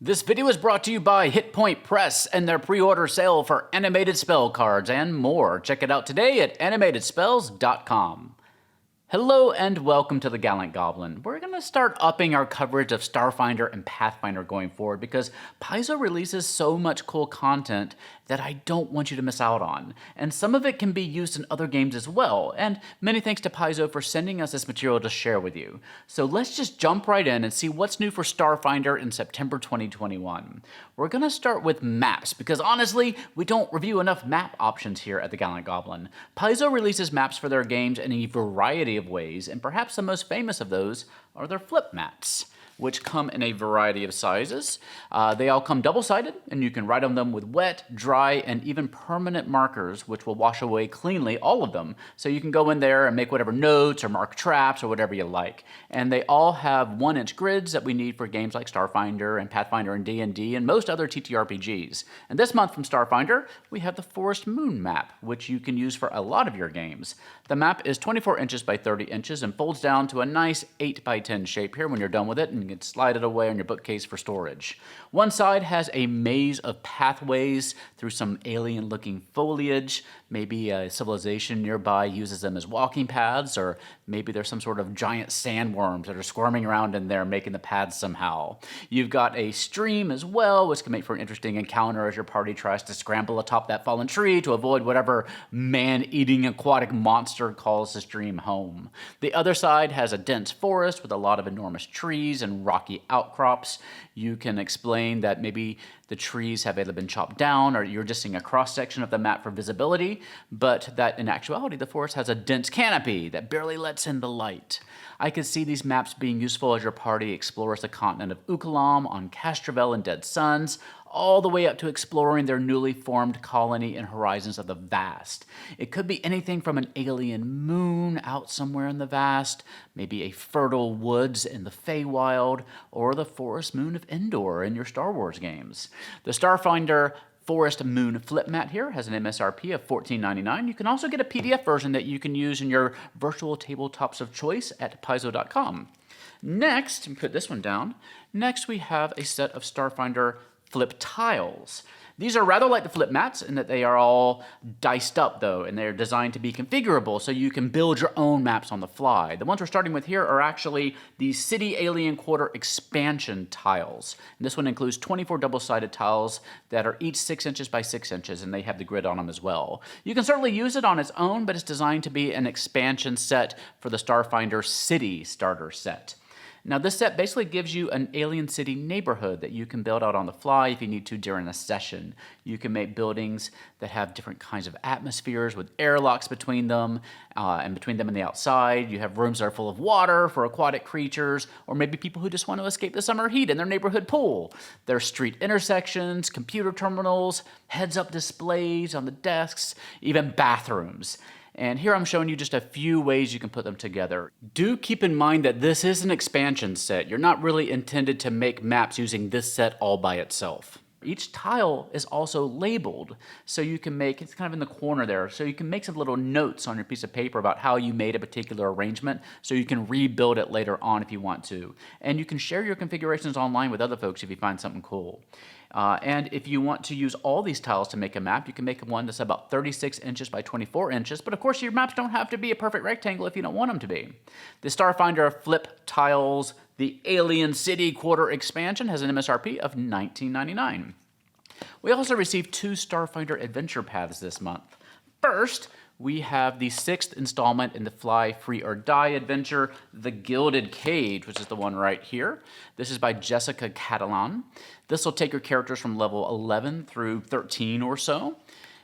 This video is brought to you by Hit Point Press and their pre-order sale for animated spell cards and more. Check it out today at animatedspells.com. Hello and welcome to the Gallant Goblin. We're going to start upping our coverage of Starfinder and Pathfinder going forward because Paizo releases so much cool content that I don't want you to miss out on. And some of it can be used in other games as well. And many thanks to Paizo for sending us this material to share with you. So let's just jump right in and see what's new for Starfinder in September 2021. We're going to start with maps because honestly, we don't review enough map options here at the Gallant Goblin. Paizo releases maps for their games in a variety of ways, and perhaps the most famous of those are their flip maps, which come in a variety of sizes. They all come double-sided, and you can write on them with wet, dry, and even permanent markers, which will wash away cleanly, all of them. So you can go in there and make whatever notes or mark traps or whatever you like. And they all have 1-inch grids that we need for games like Starfinder and Pathfinder and D&D and most other TTRPGs. And this month from Starfinder, we have the Forest Moon map, which you can use for a lot of your games. The map is 24 inches by 30 inches and folds down to a nice 8 by 10 shape here when you're done with it, and you can slide it away on your bookcase for storage. One side has a maze of pathways through some alien-looking foliage. Maybe a civilization nearby uses them as walking paths, or maybe there's some sort of giant sandworms that are squirming around in there making the paths somehow. You've got a stream as well, which can make for an interesting encounter as your party tries to scramble atop that fallen tree to avoid whatever man-eating aquatic monster calls the stream home. The other side has a dense forest with a lot of enormous trees and rocky outcrops. You can explain that maybe the trees have either been chopped down or you're just seeing a cross-section of the map for visibility, but that in actuality the forest has a dense canopy that barely lets in the light. I could see these maps being useful as your party explores the continent of Ukalam on Castrovel and Dead Suns, all the way up to exploring their newly formed colony and horizons of the vast. It could be anything from an alien moon out somewhere in the vast, maybe a fertile woods in the Feywild, or the forest moon of Endor in your Star Wars games. The Starfinder Forest Moon flip mat here has an MSRP of $14.99. You can also get a PDF version that you can use in your virtual tabletops of choice at Paizo.com. Next, put this one down. Next, we have a set of Starfinder flip tiles. These are rather like the flip mats in that they are all diced up though, and they're designed to be configurable so you can build your own maps on the fly. The ones we're starting with here are actually the City Alien Quarter expansion tiles. And this one includes 24 double-sided tiles that are each 6 inches by 6 inches, and they have the grid on them as well. You can certainly use it on its own, but it's designed to be an expansion set for the Starfinder City starter set. Now this set basically gives you an alien city neighborhood that you can build out on the fly if you need to during a session. You can make buildings that have different kinds of atmospheres with airlocks between them and between them and the outside. You have rooms that are full of water for aquatic creatures, or maybe people who just want to escape the summer heat in their neighborhood pool. There's street intersections, computer terminals, heads-up displays on the desks, even bathrooms. And here I'm showing you just a few ways you can put them together. Do keep in mind that this is an expansion set. You're not really intended to make maps using this set all by itself. Each tile is also labeled, so you can make, it's kind of in the corner there, so you can make some little notes on your piece of paper about how you made a particular arrangement, so you can rebuild it later on if you want to. And you can share your configurations online with other folks if you find something cool. And if you want to use all these tiles to make a map, you can make one that's about 36 inches by 24 inches, but of course your maps don't have to be a perfect rectangle if you don't want them to be. The Starfinder Flip Tiles, the Alien City Quarter expansion, has an MSRP of $19.99. We also received 2 Starfinder adventure paths this month. First, we have the 6th installment in the Fly, Free, or Die adventure, The Gilded Cage, which is the one right here. This is by Jessica Catalan. This will take your characters from level 11 through 13 or so.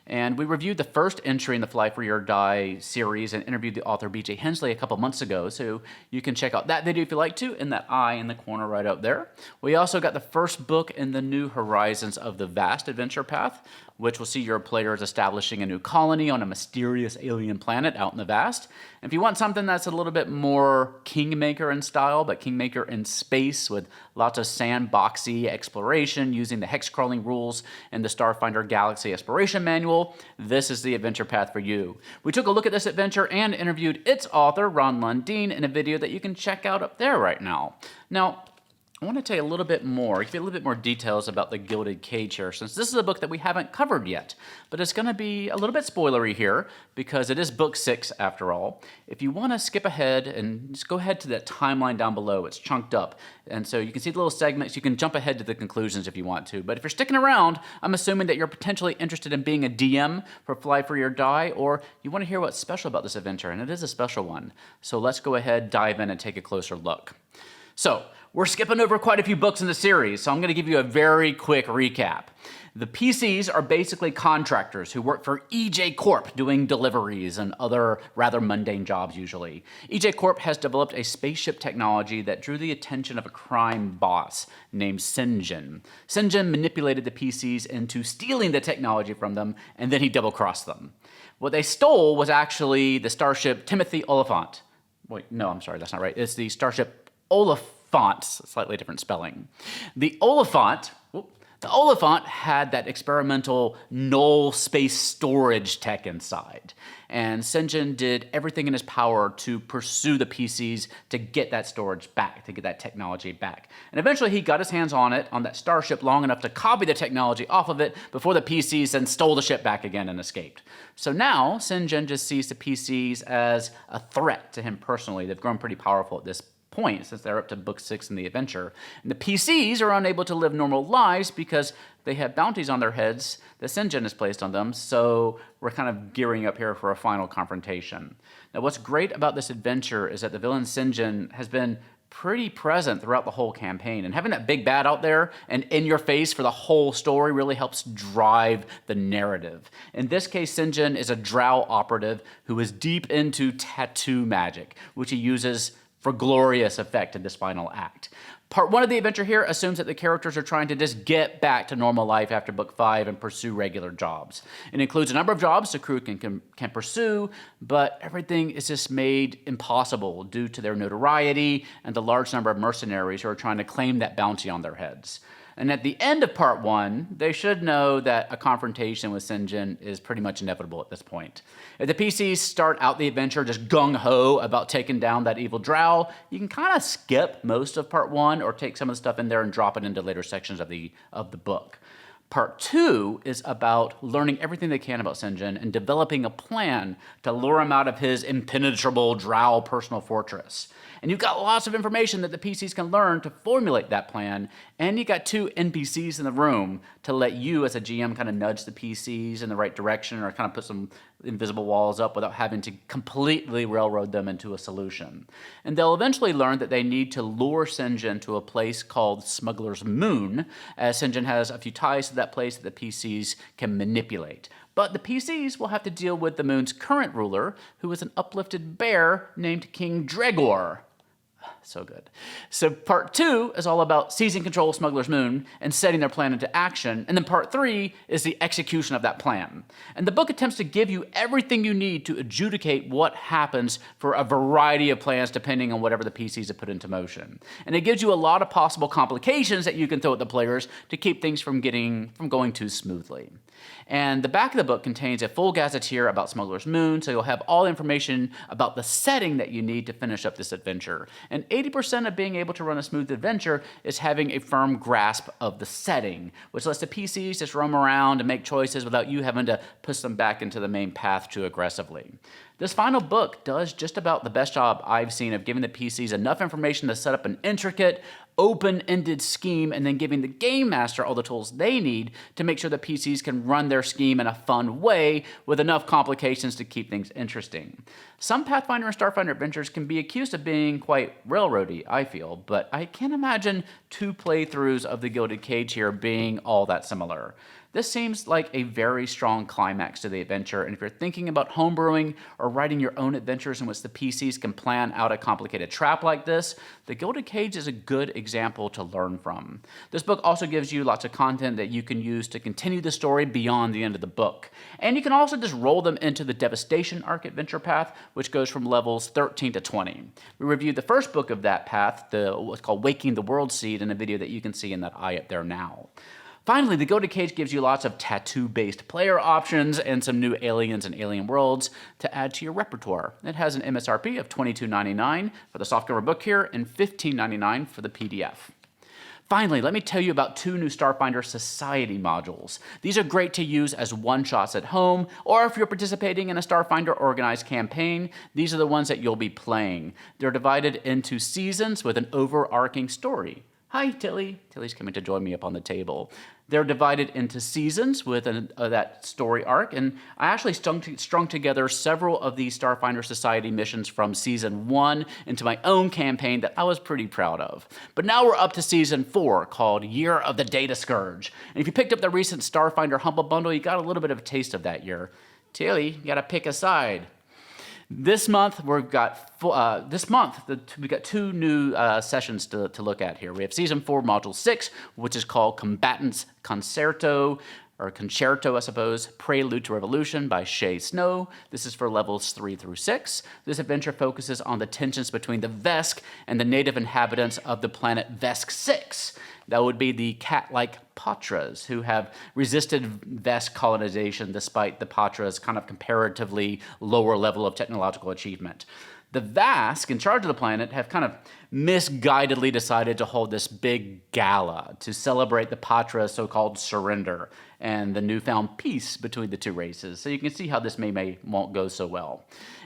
And we reviewed the first entry in the Fly, Free, or Die series and interviewed the author B.J. Hensley a couple months ago, so you can check out that video if you like to, in that eye in the corner right up there. We also got the first book in the New Horizons of the Vast adventure path, which will see your players establishing a new colony on a mysterious alien planet out in the vast. And if you want something that's a little bit more Kingmaker in style, but Kingmaker in space with lots of sandboxy exploration using the hex-crawling rules in the Starfinder Galaxy Exploration Manual, this is the adventure path for you. We took a look at this adventure and interviewed its author, Ron Lundeen, in a video that you can check out up there right now. Now, I want to tell you a little bit more, give you a little bit more details about the Gilded Cage here, since this is a book that we haven't covered yet. But it's going to be a little bit spoilery here, because it is book 6 after all. If you want to skip ahead and just go ahead to that timeline down below, it's chunked up. And so you can see the little segments, you can jump ahead to the conclusions if you want to. But if you're sticking around, I'm assuming that you're potentially interested in being a DM for Fly Free or Die, or you want to hear what's special about this adventure, and it is a special one. So let's go ahead, dive in, and take a closer look. So, we're skipping over quite a few books in the series, so I'm going to give you a very quick recap. The PCs are basically contractors who work for EJ Corp doing deliveries and other rather mundane jobs usually. EJ Corp has developed a spaceship technology that drew the attention of a crime boss named Sinjin. Sinjin manipulated the PCs into stealing the technology from them, and then he double-crossed them. What they stole was actually the starship Timothy Oliphant. Wait, no, I'm sorry, that's not right. It's the starship Oliphant, slightly different spelling. The Oliphant had that experimental null space storage tech inside. And Sinjin did everything in his power to pursue the PCs to get that storage back, to get that technology back. And eventually he got his hands on it, on that starship, long enough to copy the technology off of it before the PCs then stole the ship back again and escaped. So now Sinjin just sees the PCs as a threat to him personally. They've grown pretty powerful at this point since they're up to book 6 in the adventure. And the PCs are unable to live normal lives because they have bounties on their heads that Sinjin has placed on them, so we're kind of gearing up here for a final confrontation. Now what's great about this adventure is that the villain Sinjin has been pretty present throughout the whole campaign, and having that big bad out there and in your face for the whole story really helps drive the narrative. In this case, Sinjin is a drow operative who is deep into tattoo magic, which he uses for glorious effect in this final act. Part 1 of the adventure here assumes that the characters are trying to just get back to normal life after book 5 and pursue regular jobs. It includes a number of jobs the crew can pursue, but everything is just made impossible due to their notoriety and the large number of mercenaries who are trying to claim that bounty on their heads. And at the end of part 1, they should know that a confrontation with Sinjin is pretty much inevitable at this point. If the PCs start out the adventure just gung-ho about taking down that evil drow, you can kind of skip most of part 1 or take some of the stuff in there and drop it into later sections of the book. Part 2 is about learning everything they can about Sinjin and developing a plan to lure him out of his impenetrable drow personal fortress. And you've got lots of information that the PCs can learn to formulate that plan, and you got 2 NPCs in the room to let you as a GM kind of nudge the PCs in the right direction or kind of put some invisible walls up without having to completely railroad them into a solution. And they'll eventually learn that they need to lure Sinjin to a place called Smuggler's Moon, as Sinjin has a few ties to that place that the PCs can manipulate. But the PCs will have to deal with the moon's current ruler, who is an uplifted bear named King Dregor. So good. So part 2 is all about seizing control of Smuggler's Moon and setting their plan into action. And then part 3 is the execution of that plan. And the book attempts to give you everything you need to adjudicate what happens for a variety of plans depending on whatever the PCs have put into motion. And it gives you a lot of possible complications that you can throw at the players to keep things from going too smoothly. And the back of the book contains a full gazetteer about Smuggler's Moon, so you'll have all the information about the setting that you need to finish up this adventure. And 80% of being able to run a smooth adventure is having a firm grasp of the setting, which lets the PCs just roam around and make choices without you having to push them back into the main path too aggressively. This final book does just about the best job I've seen of giving the PCs enough information to set up an intricate, open-ended scheme and then giving the game master all the tools they need to make sure the PCs can run their scheme in a fun way with enough complications to keep things interesting. Some Pathfinder and Starfinder adventures can be accused of being quite railroady, I feel, but I can't imagine 2 playthroughs of the Gilded Cage here being all that similar. This seems like a very strong climax to the adventure, and if you're thinking about homebrewing or writing your own adventures in which the PCs can plan out a complicated trap like this, the Gilded Cage is a good example to learn from. This book also gives you lots of content that you can use to continue the story beyond the end of the book. And you can also just roll them into the Devastation arc adventure path, which goes from levels 13 to 20. We reviewed the first book of that path, what's called Waking the World Seed, in a video that you can see in that eye up there now. Finally, the Gilded Cage gives you lots of tattoo-based player options and some new aliens and alien worlds to add to your repertoire. It has an MSRP of $22.99 for the softcover book here and $15.99 for the PDF. Finally, let me tell you about 2 new Starfinder Society modules. These are great to use as one-shots at home, or if you're participating in a Starfinder organized campaign, these are the ones that you'll be playing. They're divided into seasons with an overarching story. Hi, Tilly. Tilly's coming to join me up on the table. They're divided into seasons with that story arc, and I actually strung together several of these Starfinder Society missions from Season 1 into my own campaign that I was pretty proud of. But now we're up to Season 4, called Year of the Data Scourge. And if you picked up the recent Starfinder Humble Bundle, you got a little bit of a taste of that year. Tilly, you gotta pick a side. This month, we've got 2 new sessions to look at here. We have Season 4, Module 6, which is called Combatant's Concerto, I suppose, Prelude to Revolution by Shay Snow. This is for levels 3 through 6. This adventure focuses on the tensions between the Vesk and the native inhabitants of the planet Vesk 6. That would be the cat-like Patras, who have resisted Vesk colonization despite the Patras' kind of comparatively lower level of technological achievement. The Vask, in charge of the planet, have kind of misguidedly decided to hold this big gala to celebrate the Patras' so-called surrender and the newfound peace between the 2 races. So you can see how this won't go so well.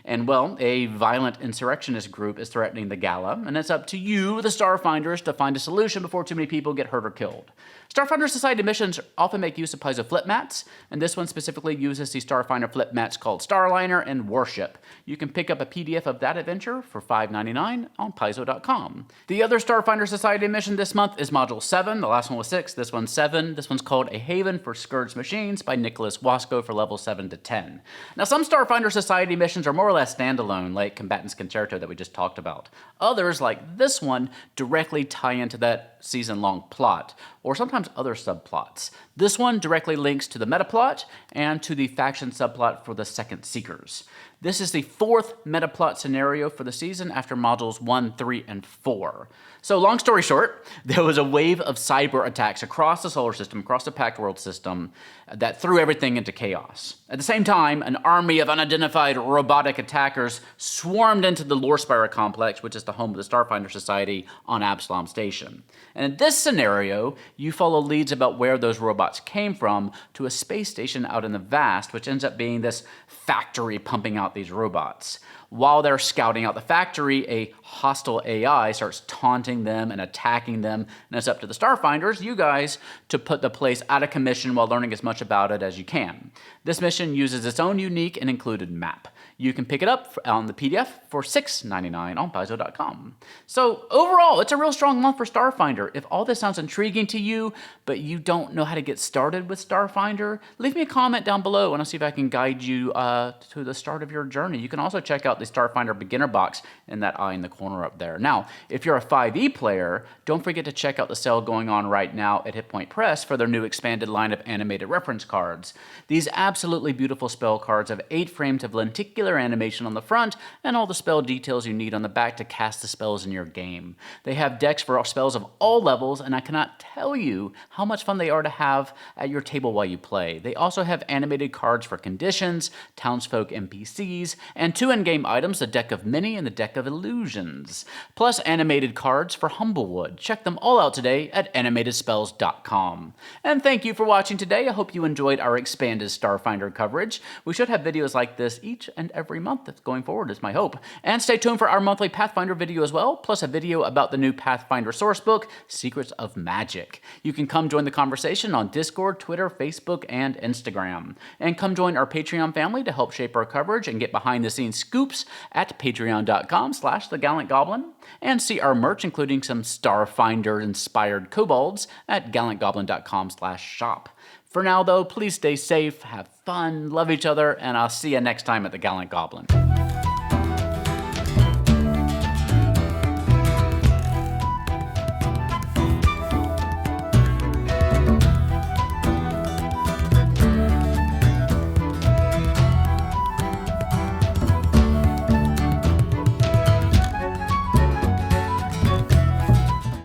And well, a violent insurrectionist group is threatening the gala, and it's up to you, the Starfinders, to find a solution before too many people get hurt or killed. Starfinder Society missions often make use of Paizo flip mats, and this one specifically uses the Starfinder flip mats called Starliner and Warship. You can pick up a PDF of that adventure for $5.99 on Paizo.com. The other Starfinder Society mission this month is Module 7. The last one was 6, this one's 7. This one's called A Haven for Scourged Machines by Nicholas Wasco for level 7 to 10. Now, some Starfinder Society missions are more or less standalone, like Combatant's Concerto that we just talked about. Others, like this one, directly tie into that season-long plot, or sometimes other subplots. This one directly links to the metaplot and to the faction subplot for the Second Seekers. This is the 4th metaplot scenario for the season after modules 1, 3, and 4. So long story short, there was a wave of cyber attacks across the solar system, across the Pact World system, that threw everything into chaos. At the same time, an army of unidentified robotic attackers swarmed into the Lore Spire complex, which is the home of the Starfinder Society on Absalom Station. And in this scenario, you follow leads about where those robots came from to a space station out in the vast, which ends up being this factory pumping out these robots. While they're scouting out the factory, a hostile AI starts taunting them and attacking them, and it's up to the Starfinders, you guys, to put the place out of commission while learning as much about it as you can. This mission uses its own unique and included map. You can pick it up on the PDF for $6.99 on Paizo.com. So overall, it's a real strong month for Starfinder. If all this sounds intriguing to you, but you don't know how to get started with Starfinder, leave me a comment down below and I'll see if I can guide you to the start of your journey. You can also check out the Starfinder beginner box in that eye in the corner up there. Now, if you're a 5e player, don't forget to check out the sale going on right now at Hit Point Press for their new expanded line of animated reference cards. These absolutely beautiful spell cards have 8 frames of lenticular animation on the front and all the spell details you need on the back to cast the spells in your game. They have decks for spells of all levels, and I cannot tell you how much fun they are to have at your table while you play. They also have animated cards for conditions, townsfolk NPCs, and 2 in-game items, the Deck of Many and the Deck of Illusions, plus animated cards for Humblewood. Check them all out today at animatedspells.com. And thank you for watching today. I hope you enjoyed our expanded Starfinder coverage. We should have videos like this each and every month going forward, is my hope. And stay tuned for our monthly Pathfinder video as well, plus a video about the new Pathfinder sourcebook, Secrets of Magic. You can come join the conversation on Discord, Twitter, Facebook, and Instagram. And come join our Patreon family to help shape our coverage and get behind-the-scenes scoops at patreon.com/thegallantgoblin. And see our merch, including some Starfinder-inspired kobolds, at gallantgoblin.com/shop. For now, though, please stay safe, have fun, love each other, and I'll see you next time at the Gallant Goblin.